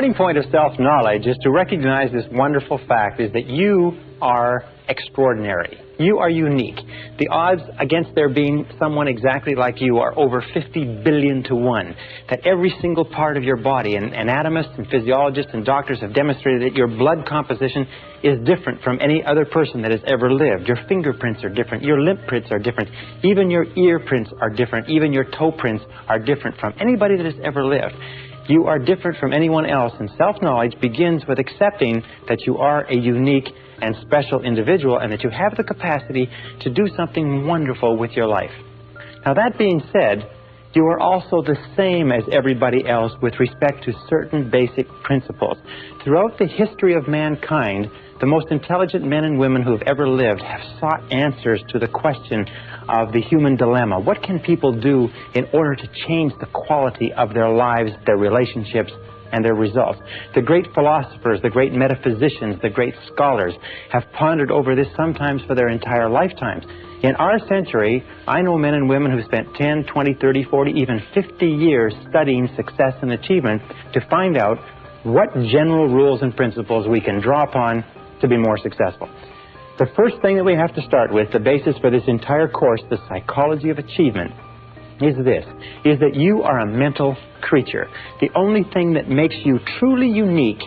starting point of self-knowledge is to recognize this wonderful fact is that you are extraordinary. You are unique. The odds against there being someone exactly like you are over 50 billion to 1. That every single part of your body, and anatomists and physiologists and doctors have demonstrated that your blood composition is different from any other person that has ever lived. Your fingerprints are different. Your lip prints are different. Even your ear prints are different. Even your toe prints are different from anybody that has ever lived. You are different from anyone else, and self-knowledge begins with accepting that you are a unique and special individual and that you have the capacity to do something wonderful with your life. Now, that being said, you are also the same as everybody else with respect to certain basic principles. Throughout the history of mankind, the most intelligent men and women who have ever lived have sought answers to the question of the human dilemma. What can people do in order to change the quality of their lives, their relationships, and their results? The great philosophers, the great metaphysicians, the great scholars have pondered over this sometimes for their entire lifetimes. In our century, I know men and women who spent 10, 20, 30, 40, even 50 years studying success and achievement to find out what general rules and principles we can draw upon to be more successful. The first thing that we have to start with, the basis for this entire course, the psychology of achievement, is this, is that you are a mental creature. The only thing that makes you truly unique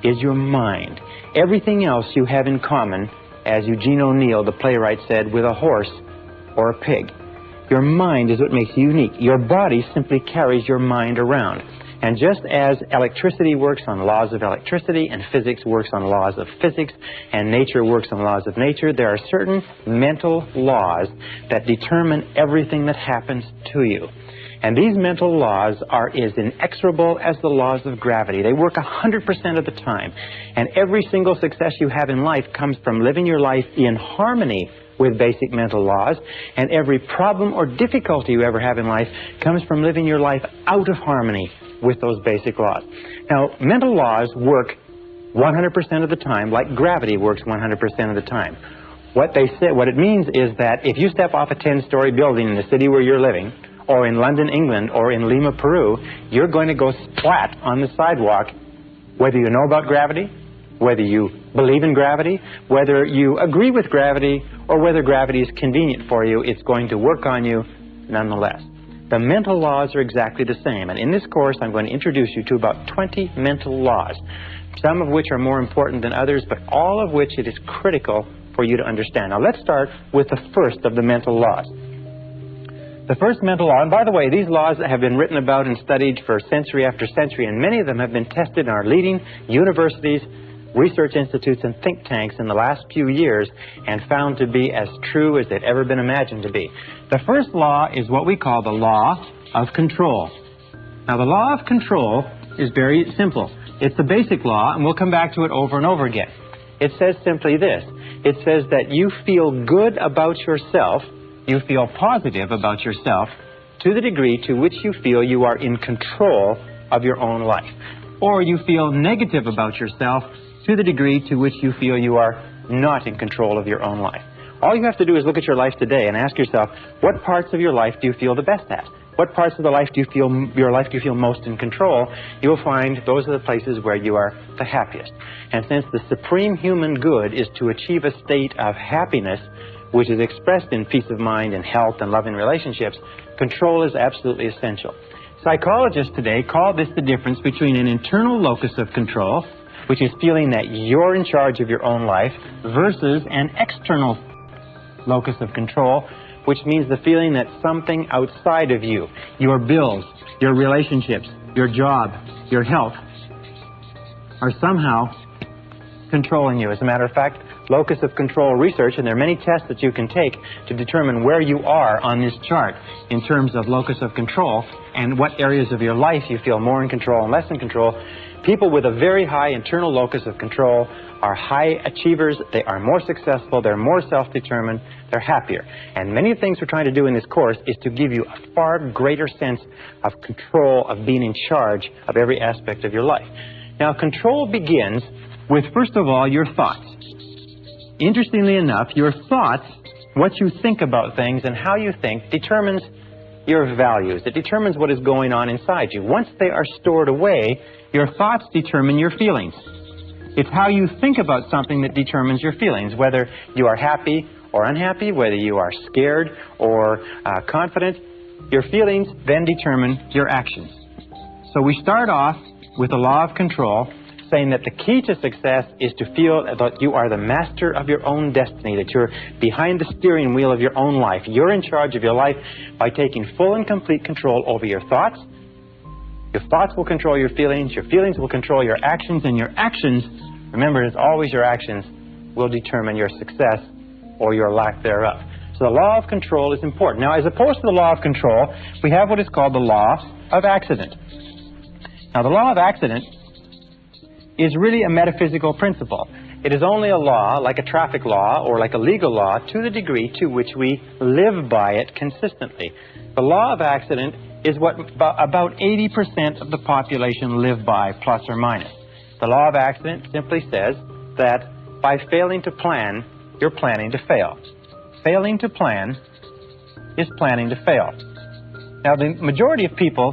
is your mind. Everything else you have in common, as Eugene O'Neill, the playwright, said, with a horse or a pig. Your mind is what makes you unique. Your body simply carries your mind around. And just as electricity works on laws of electricity, and physics works on laws of physics, and nature works on laws of nature, there are certain mental laws that determine everything that happens to you. And these mental laws are as inexorable as the laws of gravity. They work 100% of the time. And every single success you have in life comes from living your life in harmony with basic mental laws. And every problem or difficulty you ever have in life comes from living your life out of harmony with those basic laws. Now, mental laws work 100% of the time, like gravity works 100% of the time. What it means is that if you step off a 10-story building in the city where you're living, or in London, England, or in Lima, Peru, you're going to go splat on the sidewalk, whether you know about gravity, whether you believe in gravity, whether you agree with gravity, or whether gravity is convenient for you, it's going to work on you nonetheless. The mental laws are exactly the same, and in this course I'm going to introduce you to about 20 mental laws, some of which are more important than others, but all of which it is critical for you to understand. Now let's start with the first of the mental laws. The first mental law, and by the way, these laws have been written about and studied for century after century, and many of them have been tested in our leading universities, research institutes, and think tanks in the last few years and found to be as true as they've ever been imagined to be. The first law is what we call the law of control. Now, the law of control is very simple. It's the basic law, and we'll come back to it over and over again. It says simply this. It says that you feel good about yourself, you feel positive about yourself to the degree to which you feel you are in control of your own life. Or you feel negative about yourself to the degree to which you feel you are not in control of your own life. All you have to do is look at your life today and ask yourself, what parts of your life do you feel the best at? What parts of the life do you feel most in control? You'll find those are the places where you are the happiest. And since the supreme human good is to achieve a state of happiness, which is expressed in peace of mind and health and loving relationships, control is absolutely essential. Psychologists today call this the difference between an internal locus of control, which is feeling that you're in charge of your own life, versus an external locus of control, which means the feeling that something outside of you, your bills, your relationships, your job, your health, are somehow controlling you. As a matter of fact, locus of control research, and there are many tests that you can take to determine where you are on this chart in terms of locus of control and what areas of your life you feel more in control and less in control. People with a very high internal locus of control are high achievers, they are more successful, they're more self-determined, they're happier. And many of the things we're trying to do in this course is to give you a far greater sense of control, of being in charge of every aspect of your life. Now, control begins with, first of all, your thoughts. Interestingly enough, your thoughts, what you think about things and how you think, determines your values. It determines what is going on inside you. Once they are stored away, Your thoughts determine your feelings. It's how you think about something that determines your feelings, whether you are happy or unhappy, whether you are scared or confident. Your feelings then determine your actions. So we start off with the law of control, saying that the key to success is to feel that you are the master of your own destiny, that you're behind the steering wheel of your own life. You're in charge of your life by taking full and complete control over your thoughts. Your thoughts will control your feelings will control your actions, and your actions, remember, it's always your actions, will determine your success or your lack thereof. So the law of control is important. Now, as opposed to the law of control, we have what is called the law of accident. Now, the law of accident is really a metaphysical principle. It is only a law, like a traffic law or like a legal law, to the degree to which we live by it consistently. The law of accident is what about 80% of the population live by, plus or minus. The law of accident simply says that by failing to plan, you're planning to fail. Failing to plan is planning to fail. Now, the majority of people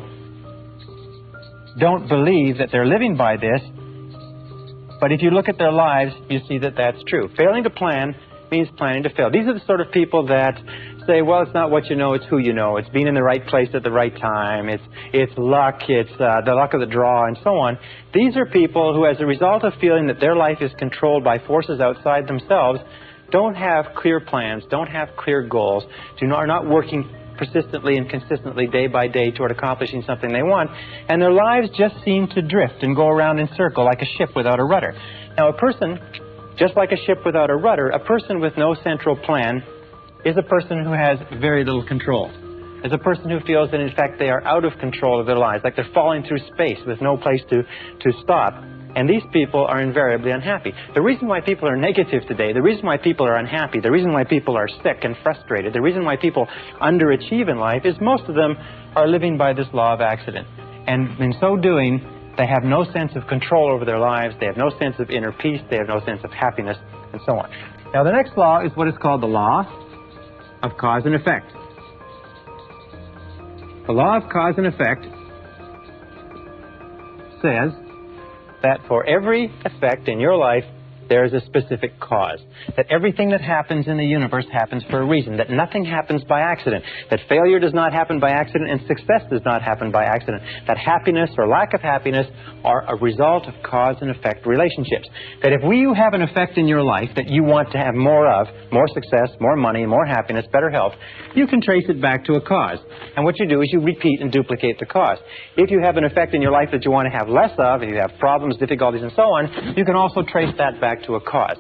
don't believe that they're living by this, but if you look at their lives, you see that that's true. Failing to plan means planning to fail. These are the sort of people that say, well, it's not what you know, it's who you know. It's being in the right place at the right time. It's luck. It's the luck of the draw, and so on. These are people who, as a result of feeling that their life is controlled by forces outside themselves, don't have clear plans, don't have clear goals, are not working persistently and consistently day by day toward accomplishing something they want, and their lives just seem to drift and go around in circle like a ship without a rudder. Now, a person, just like a ship without a rudder, a person with no central plan is a person who has very little control. Is a person who feels that, in fact, they are out of control of their lives, like they're falling through space with no place to stop. And these people are invariably unhappy. The reason why people are negative today, the reason why people are unhappy, the reason why people are sick and frustrated, the reason why people underachieve in life is most of them are living by this law of accident. And in so doing, they have no sense of control over their lives, they have no sense of inner peace, they have no sense of happiness, and so on. Now, the next law is what is called the law of cause and effect. The law of cause and effect says that for every effect in your life, there is a specific cause. That everything that happens in the universe happens for a reason. That nothing happens by accident. That failure does not happen by accident and success does not happen by accident. That happiness or lack of happiness are a result of cause and effect relationships. That if you have an effect in your life that you want to have more of, more success, more money, more happiness, better health, you can trace it back to a cause. And what you do is you repeat and duplicate the cause. If you have an effect in your life that you want to have less of, if you have problems, difficulties, and so on, you can also trace that back to a cause.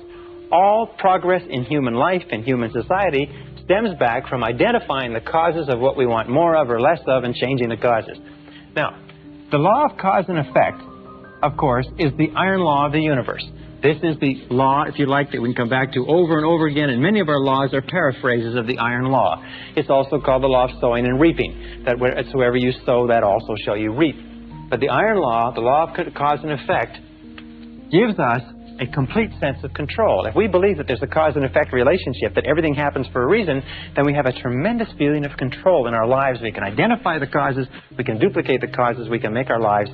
All progress in human life and human society stems back from identifying the causes of what we want more of or less of and changing the causes. Now, the law of cause and effect, of course, is the iron law of the universe. This is the law, if you like, that we can come back to over and over again, and many of our laws are paraphrases of the iron law. It's also called the law of sowing and reaping, that wherever you sow, that also shall you reap. But the iron law, the law of cause and effect, gives us a complete sense of control. If we believe that there's a cause and effect relationship, that everything happens for a reason, then we have a tremendous feeling of control in our lives. We can identify the causes, we can duplicate the causes, we can make our lives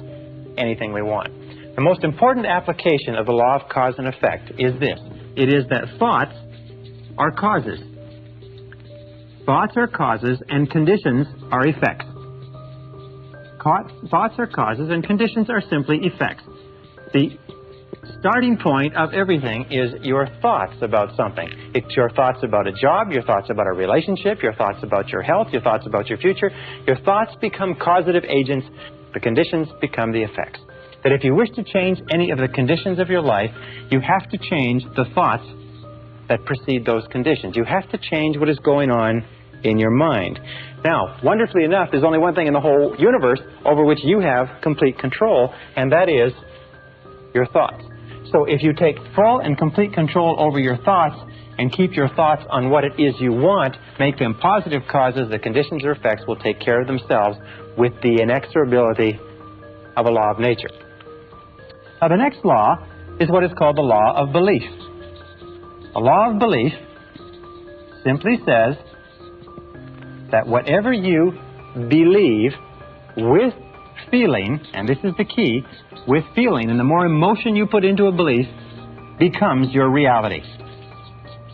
anything we want. The most important application of the law of cause and effect is this. It is that thoughts are causes. Thoughts are causes and conditions are effects. Thoughts are causes and conditions are simply effects. The starting point of everything is your thoughts about something. It's your thoughts about a job, your thoughts about a relationship, your thoughts about your health, your thoughts about your future. Your thoughts become causative agents. The conditions become the effects. That if you wish to change any of the conditions of your life, you have to change the thoughts that precede those conditions. You have to change what is going on in your mind. Now, wonderfully enough, there's only one thing in the whole universe over which you have complete control, and that is your thoughts. So if you take full and complete control over your thoughts and keep your thoughts on what it is you want, make them positive causes, the conditions or effects will take care of themselves with the inexorability of a law of nature. Now, the next law is what is called the law of belief. A law of belief simply says that whatever you believe with feeling, and this is the key, with feeling, and the more emotion you put into a belief becomes your reality.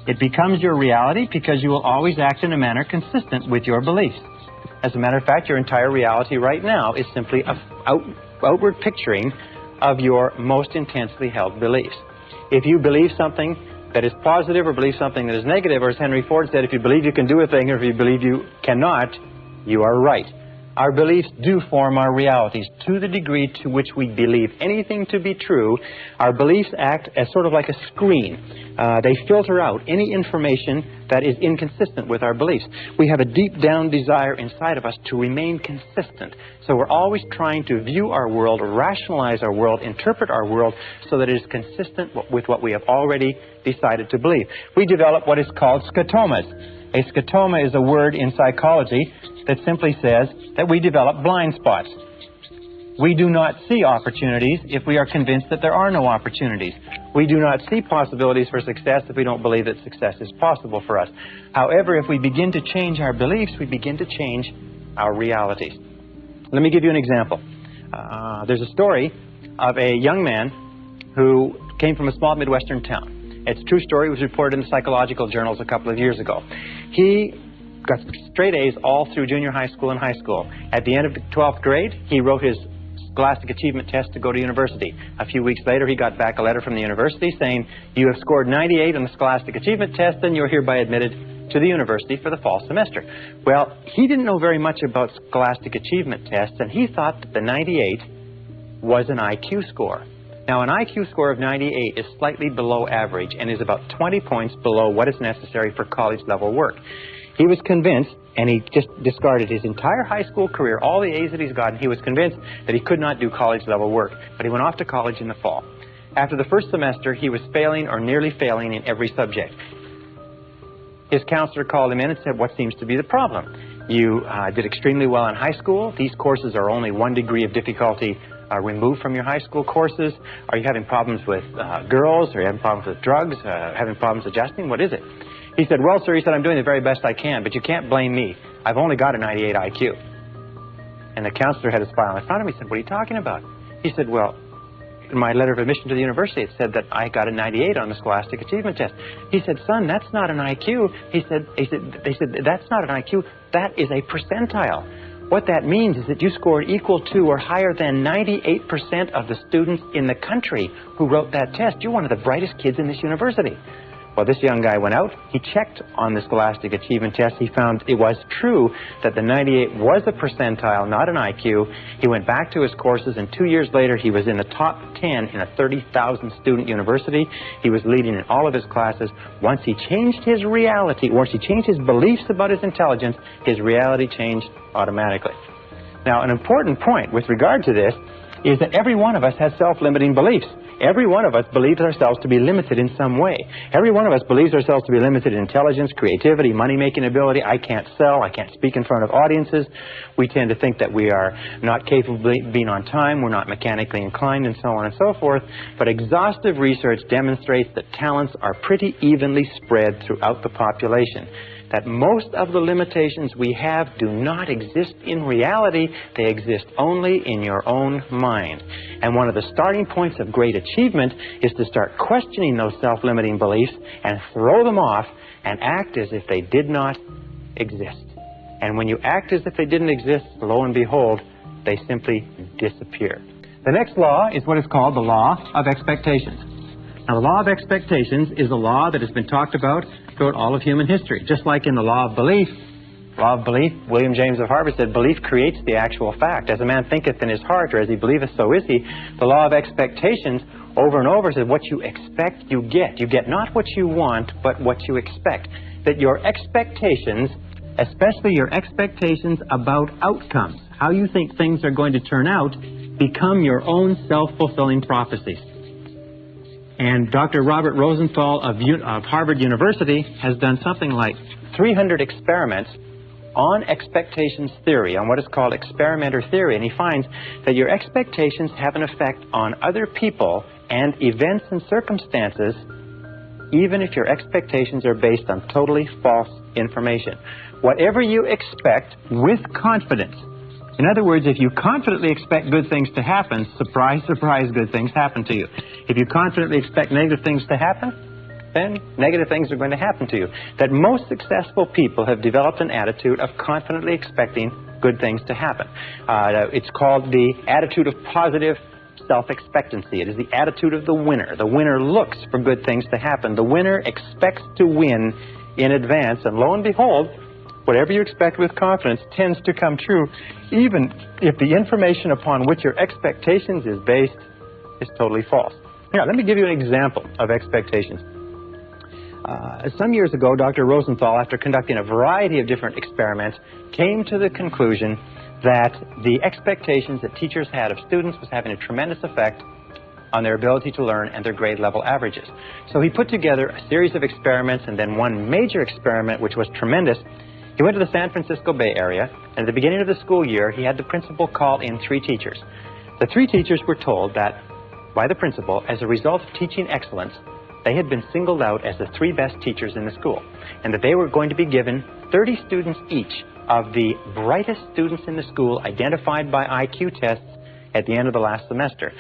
It becomes your reality because you will always act in a manner consistent with your beliefs. As a matter of fact, your entire reality right now is simply an outward picturing of your most intensely held beliefs. If you believe something that is positive or believe something that is negative, or as Henry Ford said, if you believe you can do a thing or if you believe you cannot, you are right. Our beliefs do form our realities. To the degree to which we believe anything to be true, our beliefs act as sort of like a screen. They filter out any information that is inconsistent with our beliefs. We have a deep down desire inside of us to remain consistent. So we're always trying to view our world, rationalize our world, interpret our world so that it is consistent with what we have already decided to believe. We develop what is called scotomas. A scotoma is a word in psychology that simply says that we develop blind spots. We do not see opportunities if we are convinced that there are no opportunities. We do not see possibilities for success if we don't believe that success is possible for us. However, if we begin to change our beliefs, we begin to change our realities. Let me give you an example. There's a story of a young man who came from a small Midwestern town. It's a true story. It was reported in the psychological journals a couple of years ago. He got straight A's all through junior high school and high school. At the end of the 12th grade, he wrote his Scholastic Achievement Test to go to university. A few weeks later, he got back a letter from the university saying, "You have scored 98 on the Scholastic Achievement Test, and you're hereby admitted to the university for the fall semester." Well, he didn't know very much about Scholastic Achievement Tests, and he thought that the 98 was an IQ score. Now, an IQ score of 98 is slightly below average and is about 20 points below what is necessary for college-level work. He was convinced, and he just discarded his entire high school career, all the A's that he's gotten. He was convinced that he could not do college-level work, but he went off to college in the fall. After the first semester, he was failing or nearly failing in every subject. His counselor called him in and said, "What seems to be the problem? You did extremely well in high school. These courses are only 1 degree of difficulty removed from your high school courses. Are you having problems with girls? Are you having problems with drugs? Having problems adjusting? What is it?" He said, "Well, sir," he said, "I'm doing the very best I can, but you can't blame me. I've only got a 98 IQ. And the counselor had his file in front of him. He said, "What are you talking about?" He said, "Well, in my letter of admission to the university, it said that I got a 98 on the Scholastic Achievement Test." He said, "Son, that's not an IQ." They said, "That's not an IQ. That is a percentile. What that means is that you scored equal to or higher than 98% of the students in the country who wrote that test. You're one of the brightest kids in this university." Well, this young guy went out. He checked on the Scholastic Achievement Test. He found it was true that the 98 was a percentile, not an IQ. He went back to his courses, and 2 years later, he was in the top 10 in a 30,000 student university. He was leading in all of his classes. Once he changed his reality, once he changed his beliefs about his intelligence, his reality changed automatically. Now, an important point with regard to this is that every one of us has self-limiting beliefs. Every one of us believes ourselves to be limited in some way. Every one of us believes ourselves to be limited in intelligence, creativity, money-making ability. I can't sell. I can't speak in front of audiences. We tend to think that we are not capable of being on time. We're not mechanically inclined, and so on and so forth. But exhaustive research demonstrates that talents are pretty evenly spread throughout the population. That most of the limitations we have do not exist in reality. They exist only in your own mind. And one of the starting points of great achievement is to start questioning those self-limiting beliefs and throw them off and act as if they did not exist. And when you act as if they didn't exist, lo and behold, they simply disappear. The next law is what is called the law of expectations. Now, the law of expectations is a law that has been talked about throughout all of human history. Just like in the law of belief, William James of Harvard said, "Belief creates the actual fact. As a man thinketh in his heart, or as he believeth, so is he." The law of expectations over and over said, what you expect, you get. You get not what you want, but what you expect. That your expectations, especially your expectations about outcomes, how you think things are going to turn out, become your own self-fulfilling prophecies. And Dr. Robert Rosenthal of Harvard University has done something like 300 experiments on expectations theory, on what is called experimenter theory, and he finds that your expectations have an effect on other people and events and circumstances, even if your expectations are based on totally false information. Whatever you expect with confidence In other words, if you confidently expect good things to happen, surprise, surprise, good things happen to you. If you confidently expect negative things to happen, then negative things are going to happen to you. That most successful people have developed an attitude of confidently expecting good things to happen. It's called the attitude of positive self-expectancy. It is the attitude of the winner. The winner looks for good things to happen. The winner expects to win in advance, and lo and behold, whatever you expect with confidence tends to come true, even if the information upon which your expectations is based is totally false. Now, let me give you an example of expectations. Some years ago, Dr. Rosenthal, after conducting a variety of different experiments, came to the conclusion that the expectations that teachers had of students was having a tremendous effect on their ability to learn and their grade level averages. So he put together a series of experiments, and then one major experiment, which was tremendous. He went to the San Francisco Bay Area, and at the beginning of the school year, he had the principal call in 3 teachers. The 3 teachers were told that, by the principal, as a result of teaching excellence, they had been singled out as the 3 best teachers in the school, and that they were going to be given 30 students each of the brightest students in the school identified by IQ tests at the end of the last semester.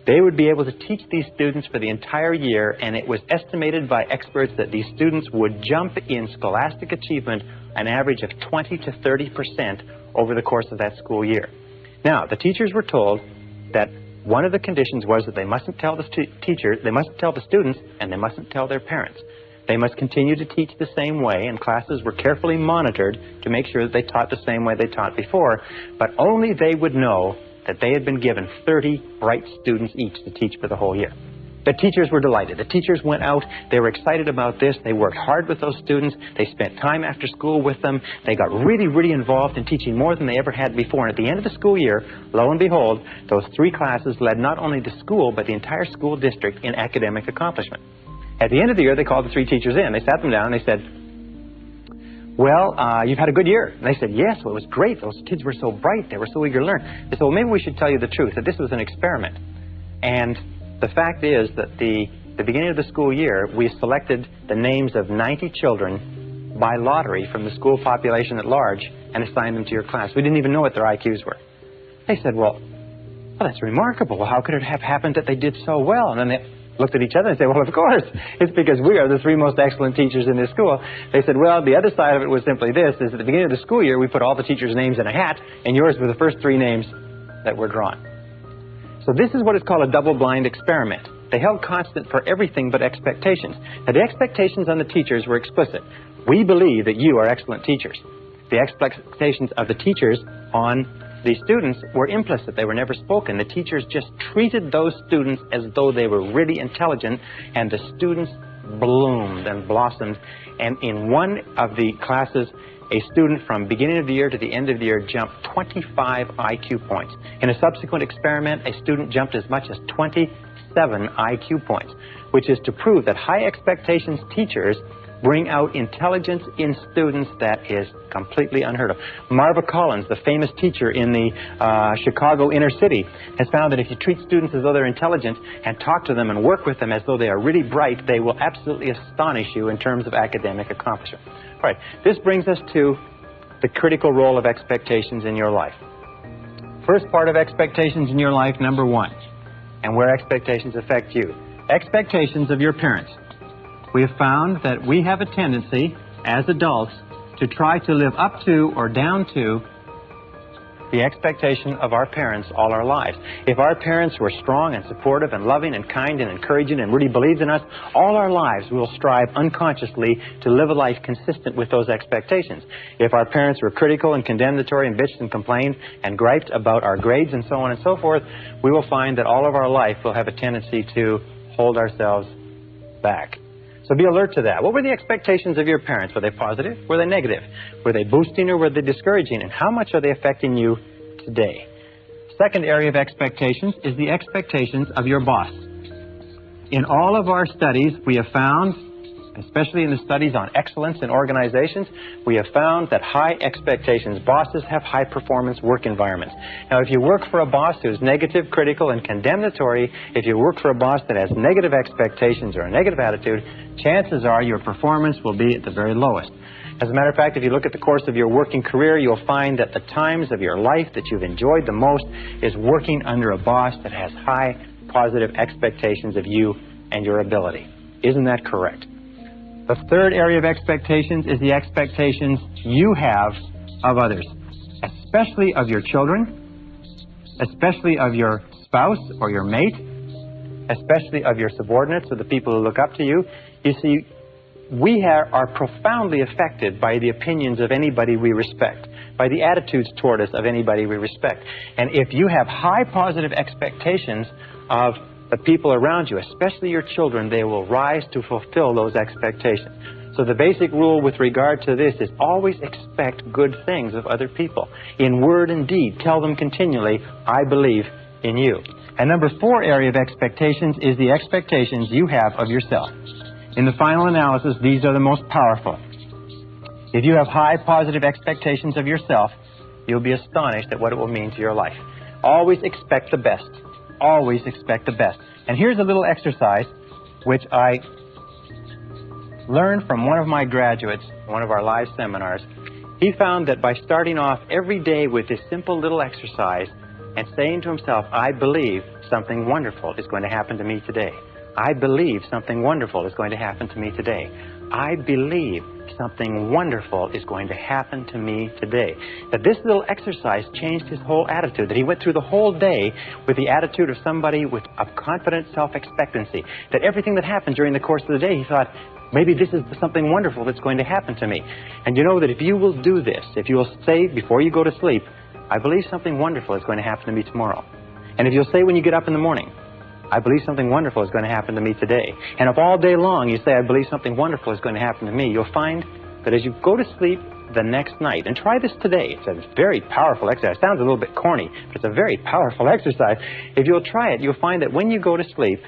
They would be able to teach these students for the entire year, and it was estimated by experts that these students would jump in scholastic achievement an average of 20 to 30% over the course of that school year. Now, the teachers were told that one of the conditions was that they mustn't tell the they mustn't tell the students, and they mustn't tell their parents. They must continue to teach the same way, and classes were carefully monitored to make sure that they taught the same way they taught before, but only they would know that they had been given 30 bright students each to teach for the whole year. The teachers were delighted. The teachers went out. They were excited about this. They worked hard with those students. They spent time after school with them. They got really, really involved in teaching more than they ever had before. And at the end of the school year, lo and behold, those 3 classes led not only the school, but the entire school district in academic accomplishment. At the end of the year, they called the 3 teachers in. They sat them down and they said, well, you've had a good year. And they said, yes, well, it was great. Those kids were so bright. They were so eager to learn. They said, well, maybe we should tell you the truth, that this was an experiment. And the fact is that the beginning of the school year, we selected the names of 90 children by lottery from the school population at large and assigned them to your class. We didn't even know what their IQs were. They said, well, that's remarkable. Well, how could it have happened that they did so well? And then they looked at each other and said, well, of course, it's because we are the 3 most excellent teachers in this school. They said, well, the other side of it was simply this, is at the beginning of the school year, we put all the teachers' names in a hat, and yours were the first 3 names that were drawn. So this is what is called a double-blind experiment. They held constant for everything but expectations. Now, the expectations on the teachers were explicit. We believe that you are excellent teachers. The expectations of the teachers on the students were implicit. They were never spoken. The teachers just treated those students as though they were really intelligent, and the students bloomed and blossomed. And in one of the classes, a student from beginning of the year to the end of the year jumped 25 IQ points. In a subsequent experiment, a student jumped as much as 27 IQ points, which is to prove that high expectations teachers bring out intelligence in students that is completely unheard of. Marva Collins, the famous teacher in the Chicago inner city, has found that if you treat students as though they're intelligent and talk to them and work with them as though they are really bright, they will absolutely astonish you in terms of academic accomplishment. All right, this brings us to the critical role of expectations in your life. First part of expectations in your life, number 1, and where expectations affect you. Expectations of your parents. We have found that we have a tendency, as adults, to try to live up to or down to the expectation of our parents all our lives. If our parents were strong and supportive and loving and kind and encouraging and really believed in us, all our lives we will strive unconsciously to live a life consistent with those expectations. If our parents were critical and condemnatory and bitched and complained and griped about our grades and so on and so forth, we will find that all of our life we'll have a tendency to hold ourselves back. So be alert to that. What were the expectations of your parents? Were they positive? Were they negative? Were they boosting or were they discouraging? And how much are they affecting you today? Second area of expectations is the expectations of your boss. In all of our studies, we have found, especially in the studies on excellence in organizations, we have found that high expectations, bosses have high performance work environments. Now, if you work for a boss who's negative, critical, and condemnatory, if you work for a boss that has negative expectations or a negative attitude, chances are your performance will be at the very lowest. As a matter of fact, if you look at the course of your working career, you'll find that the times of your life that you've enjoyed the most is working under a boss that has high positive expectations of you and your ability. Isn't that correct? The third area of expectations is the expectations you have of others, especially of your children, especially of your spouse or your mate, especially of your subordinates or the people who look up to you. You see, we are profoundly affected by the opinions of anybody we respect, by the attitudes toward us of anybody we respect. And if you have high positive expectations of the people around you, especially your children, they will rise to fulfill those expectations. So the basic rule with regard to this is always expect good things of other people. In word and deed, tell them continually, I believe in you. And number 4 area of expectations is the expectations you have of yourself. In the final analysis, these are the most powerful. If you have high positive expectations of yourself, you'll be astonished at what it will mean to your life. Always expect the best. Always expect the best. And here's a little exercise which I learned from one of my graduates, one of our live seminars. He found that by starting off every day with this simple little exercise and saying to himself, I believe something wonderful is going to happen to me today. I believe something wonderful is going to happen to me today. I believe something wonderful is going to happen to me today. That this little exercise changed his whole attitude, that he went through the whole day with the attitude of somebody with a confident self-expectancy, that everything that happened during the course of the day, he thought, maybe this is something wonderful that's going to happen to me. And you know that if you will do this, if you will say before you go to sleep, I believe something wonderful is going to happen to me tomorrow. And if you'll say when you get up in the morning, I believe something wonderful is going to happen to me today. And if all day long you say, I believe something wonderful is going to happen to me, you'll find that as you go to sleep the next night, and try this today, it's a very powerful exercise. It sounds a little bit corny, but it's a very powerful exercise. If you'll try it, you'll find that when you go to sleep,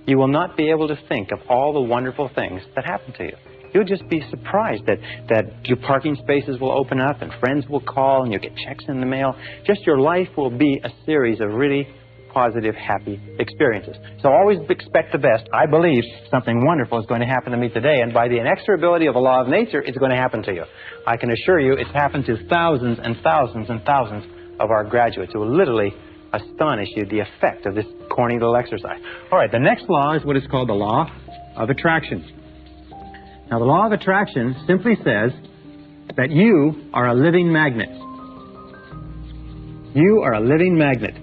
you will not be able to think of all the wonderful things that happen to you. You'll just be surprised that your parking spaces will open up and friends will call and you'll get checks in the mail. Just your life will be a series of really positive, happy experiences. So always expect the best. I believe something wonderful is going to happen to me today, and by the inexorability of a law of nature, it's going to happen to you. I can assure you it's happened to thousands and thousands and thousands of our graduates who will literally astonish you, the effect of this corny little exercise. All right, the next law is what is called the law of attraction. Now, the law of attraction simply says that you are a living magnet. You are a living magnet.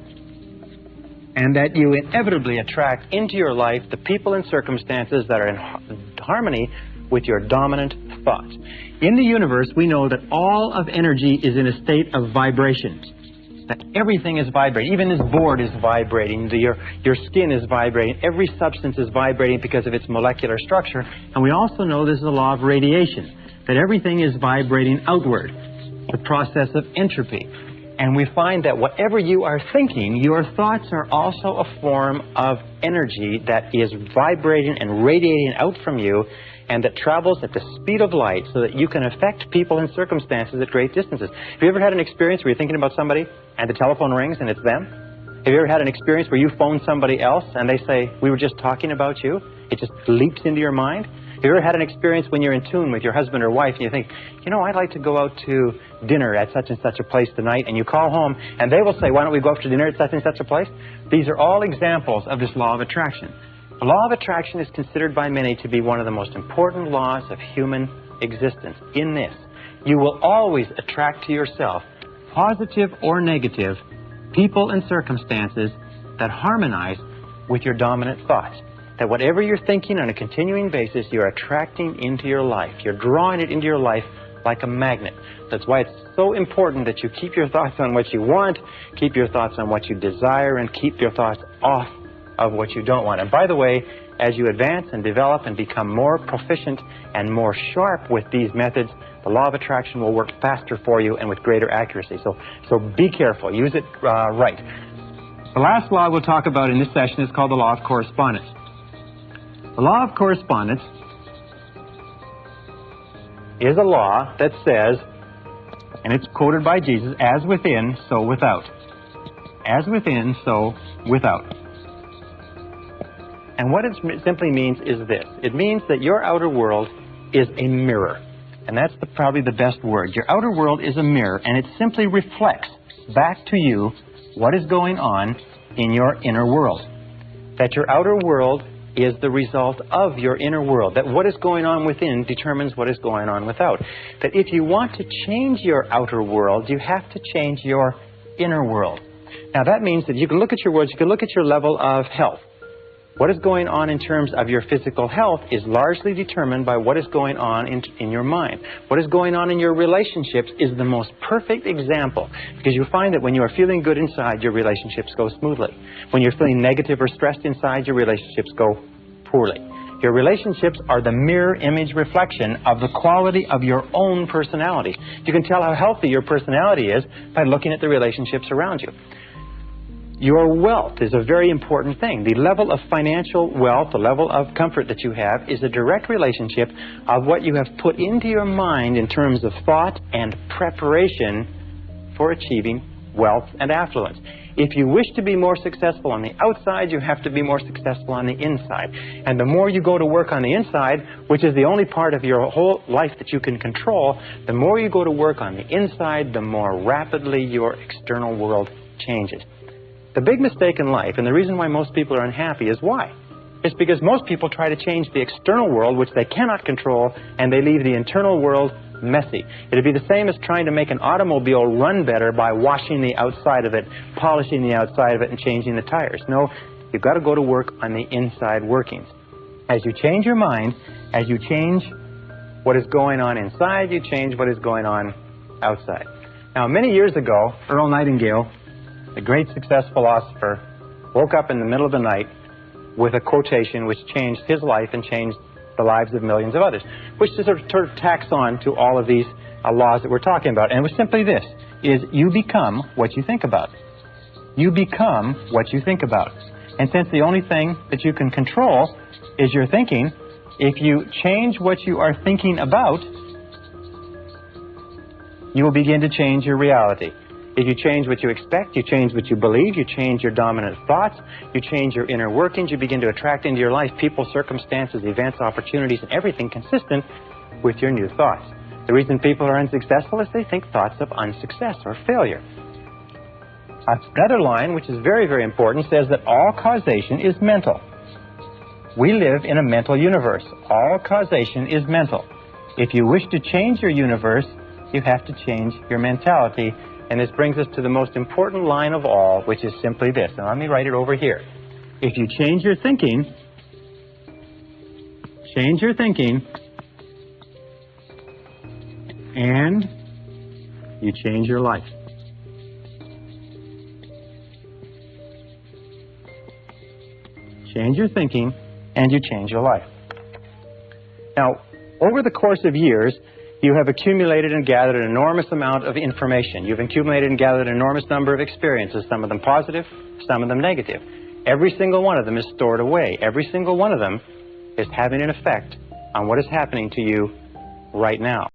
And that you inevitably attract into your life the people and circumstances that are in harmony with your dominant thoughts. In the universe, we know that all of energy is in a state of vibration. That everything is vibrating. Even this board is vibrating. Your skin is vibrating. Every substance is vibrating because of its molecular structure. And we also know this is a law of radiation, that everything is vibrating outward, the process of entropy. And we find that whatever you are thinking, your thoughts are also a form of energy that is vibrating and radiating out from you, and that travels at the speed of light so that you can affect people and circumstances at great distances. Have you ever had an experience where you're thinking about somebody and the telephone rings and it's them? Have you ever had an experience where you phone somebody else and they say, we were just talking about you? It just leaps into your mind? Have you ever had an experience when you're in tune with your husband or wife and you think, you know, I'd like to go out to dinner at such and such a place tonight, and you call home and they will say, why don't we go out to dinner at such and such a place? These are all examples of this law of attraction. The law of attraction is considered by many to be one of the most important laws of human existence. In this, you will always attract to yourself, positive or negative, people and circumstances that harmonize with your dominant thoughts. That whatever you're thinking on a continuing basis, you're attracting into your life. You're drawing it into your life like a magnet. That's why it's so important that you keep your thoughts on what you want, keep your thoughts on what you desire, and keep your thoughts off of what you don't want. And by the way, as you advance and develop and become more proficient and more sharp with these methods, the law of attraction will work faster for you and with greater accuracy. So be careful. Use it right. The last law we'll talk about in this session is called the law of correspondence. The law of correspondence is a law that says, and it's quoted by Jesus, as within, so without. As within, so without. And what it simply means is this. It means that your outer world is a mirror. And that's probably the best word. Your outer world is a mirror, and it simply reflects back to you what is going on in your inner world. That your outer world is the result of your inner world. That what is going on within determines what is going on without. That if you want to change your outer world, you have to change your inner world. Now that means that you can look at your world, you can look at your level of health. What is going on in terms of your physical health is largely determined by what is going on in your mind. What is going on in your relationships is the most perfect example, because you find that when you are feeling good inside, your relationships go smoothly. When you're feeling negative or stressed inside, your relationships go poorly. Your relationships are the mirror image reflection of the quality of your own personality. You can tell how healthy your personality is by looking at the relationships around you. Your wealth is a very important thing. The level of financial wealth, the level of comfort that you have, is a direct relationship of what you have put into your mind in terms of thought and preparation for achieving wealth and affluence. If you wish to be more successful on the outside, you have to be more successful on the inside. And the more you go to work on the inside, which is the only part of your whole life that you can control, the more you go to work on the inside, the more rapidly your external world changes. The big mistake in life, and the reason why most people are unhappy, is why? It's because most people try to change the external world, which they cannot control, and they leave the internal world messy. It'd be the same as trying to make an automobile run better by washing the outside of it, polishing the outside of it, and changing the tires. No, you've got to go to work on the inside workings. As you change your mind, as you change what is going on inside, you change what is going on outside. Now, many years ago, Earl Nightingale, the great success philosopher, woke up in the middle of the night with a quotation which changed his life and changed the lives of millions of others, which sort of tacks on to all of these laws that we're talking about. And it was simply this, is you become what you think about. You become what you think about. And since the only thing that you can control is your thinking, if you change what you are thinking about, you will begin to change your reality. If you change what you expect, you change what you believe, you change your dominant thoughts, you change your inner workings, you begin to attract into your life people, circumstances, events, opportunities, and everything consistent with your new thoughts. The reason people are unsuccessful is they think thoughts of unsuccess or failure. Another line, which is very, very important, says that all causation is mental. We live in a mental universe. All causation is mental. If you wish to change your universe, you have to change your mentality. And this brings us to the most important line of all, which is simply this. And let me write it over here. If you change your thinking, and you change your life. Change your thinking, and you change your life. Now, over the course of years, you have accumulated and gathered an enormous amount of information. You've accumulated and gathered an enormous number of experiences, some of them positive, some of them negative. Every single one of them is stored away. Every single one of them is having an effect on what is happening to you right now.